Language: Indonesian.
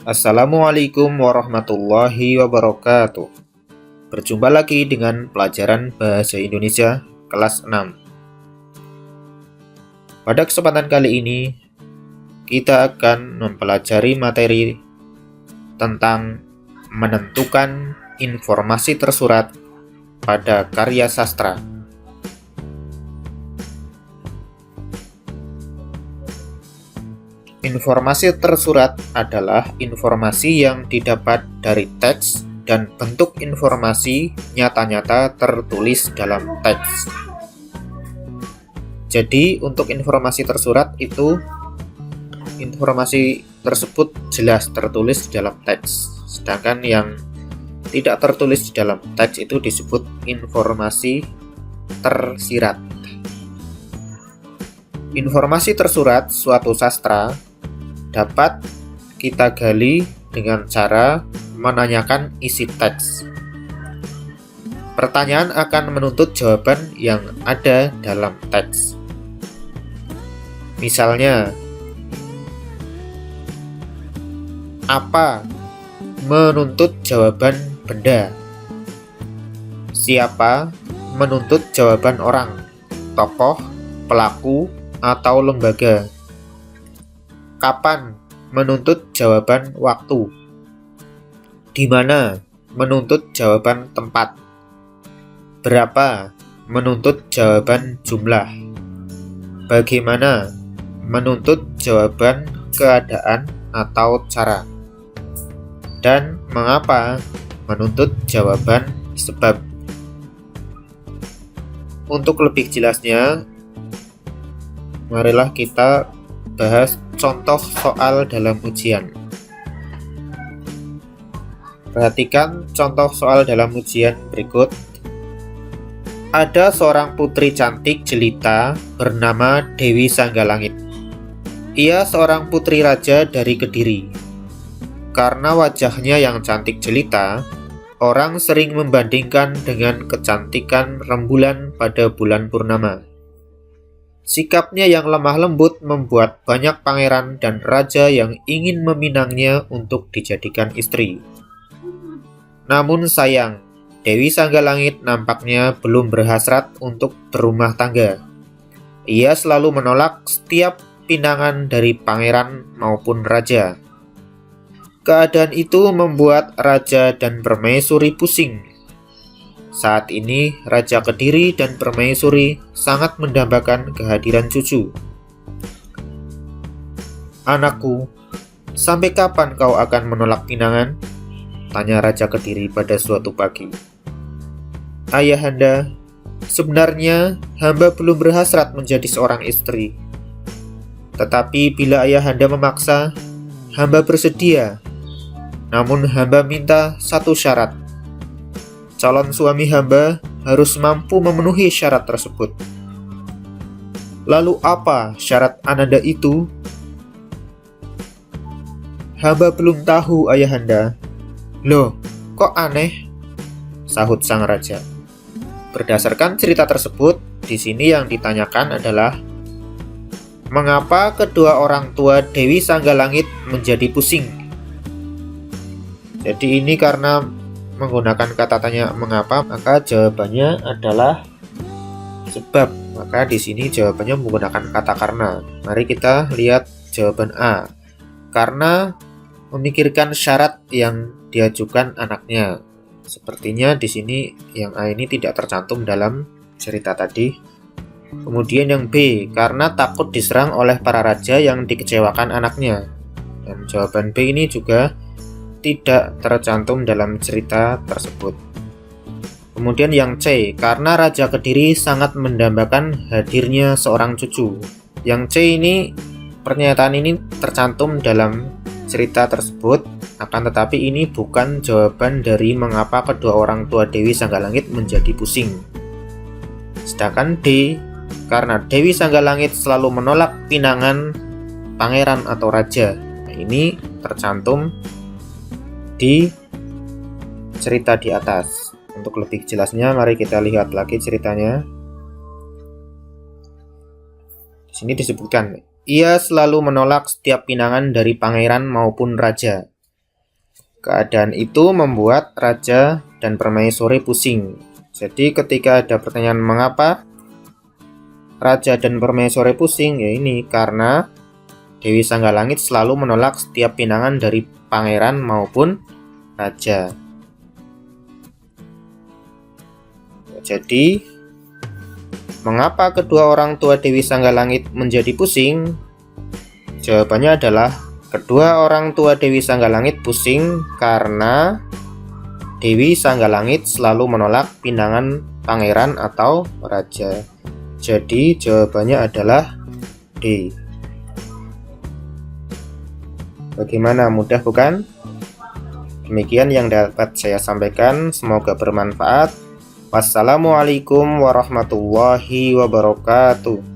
Assalamualaikum warahmatullahi wabarakatuh. Berjumpa lagi dengan pelajaran Bahasa Indonesia kelas 6. Pada kesempatan kali ini, kita akan mempelajari materi tentang menentukan informasi tersurat pada karya sastra. Informasi tersurat adalah informasi yang didapat dari teks dan bentuk informasi nyata-nyata tertulis dalam teks. Jadi, untuk informasi tersurat itu, informasi tersebut jelas tertulis di dalam teks. Sedangkan yang tidak tertulis di dalam teks itu disebut informasi tersirat. Informasi tersurat suatu sastra dapat kita gali dengan cara menanyakan isi teks. Pertanyaan akan menuntut jawaban yang ada dalam teks. Misalnya, apa menuntut jawaban benda? Siapa menuntut jawaban orang, tokoh, pelaku, atau lembaga? Kapan menuntut jawaban waktu? Di mana menuntut jawaban tempat? Berapa menuntut jawaban jumlah? Bagaimana menuntut jawaban keadaan atau cara? Dan mengapa menuntut jawaban sebab? Untuk lebih jelasnya, marilah kita bahas contoh soal dalam ujian. Perhatikan contoh soal dalam ujian berikut. Ada seorang putri cantik jelita bernama Dewi Sanggalangit. Ia seorang putri raja dari Kediri. Karena wajahnya yang cantik jelita, orang sering membandingkan dengan kecantikan rembulan pada bulan purnama. Sikapnya yang lemah lembut membuat banyak pangeran dan raja yang ingin meminangnya untuk dijadikan istri. Namun sayang, Dewi Sanggalangit nampaknya belum berhasrat untuk berumah tangga. Ia selalu menolak setiap pinangan dari pangeran maupun raja. Keadaan itu membuat raja dan permaisuri pusing. Saat ini, Raja Kediri dan Permaisuri sangat mendambakan kehadiran cucu. "Anakku, sampai kapan kau akan menolak pinangan?" tanya Raja Kediri pada suatu pagi. "Ayahanda, sebenarnya hamba belum berhasrat menjadi seorang istri. Tetapi bila ayahanda memaksa, hamba bersedia. Namun hamba minta satu syarat. Calon suami hamba harus mampu memenuhi syarat tersebut." "Lalu apa syarat ananda itu?" "Hamba belum tahu, ayahanda." "Loh, kok aneh?" sahut sang raja. Berdasarkan cerita tersebut, di sini yang ditanyakan adalah mengapa kedua orang tua Dewi Sanggalangit menjadi pusing. Jadi ini karena menggunakan kata tanya mengapa, maka jawabannya adalah sebab. Maka di sini jawabannya menggunakan kata karena. Mari kita lihat jawaban A. Karena memikirkan syarat yang diajukan anaknya. Sepertinya di sini yang A ini tidak tercantum dalam cerita tadi. Kemudian yang B, karena takut diserang oleh para raja yang dikecewakan anaknya. Dan jawaban B ini juga tidak tercantum dalam cerita tersebut. Kemudian yang C, karena Raja Kediri sangat mendambakan hadirnya seorang cucu. Yang C ini, pernyataan ini tercantum dalam cerita tersebut, akan tetapi ini bukan jawaban dari mengapa kedua orang tua Dewi Sanggalangit menjadi pusing. Sedangkan D, karena Dewi Sanggalangit selalu menolak pinangan pangeran atau raja. Nah, ini tercantum di cerita di atas. Untuk lebih jelasnya, mari kita lihat lagi ceritanya. Di sini disebutkan, ia selalu menolak setiap pinangan dari pangeran maupun raja. Keadaan itu membuat raja dan permaisuri pusing. Jadi ketika ada pertanyaan mengapa raja dan permaisuri pusing, ya ini karena Dewi Sanggalangit selalu menolak setiap pinangan dari pangeran maupun raja. Jadi, mengapa kedua orang tua Dewi Sanggalangit menjadi pusing? Jawabannya adalah kedua orang tua Dewi Sanggalangit pusing karena Dewi Sanggalangit selalu menolak pinangan pangeran atau raja. Jadi, jawabannya adalah D. Bagaimana, mudah bukan? Demikian yang dapat saya sampaikan, semoga bermanfaat. Wassalamualaikum warahmatullahi wabarakatuh.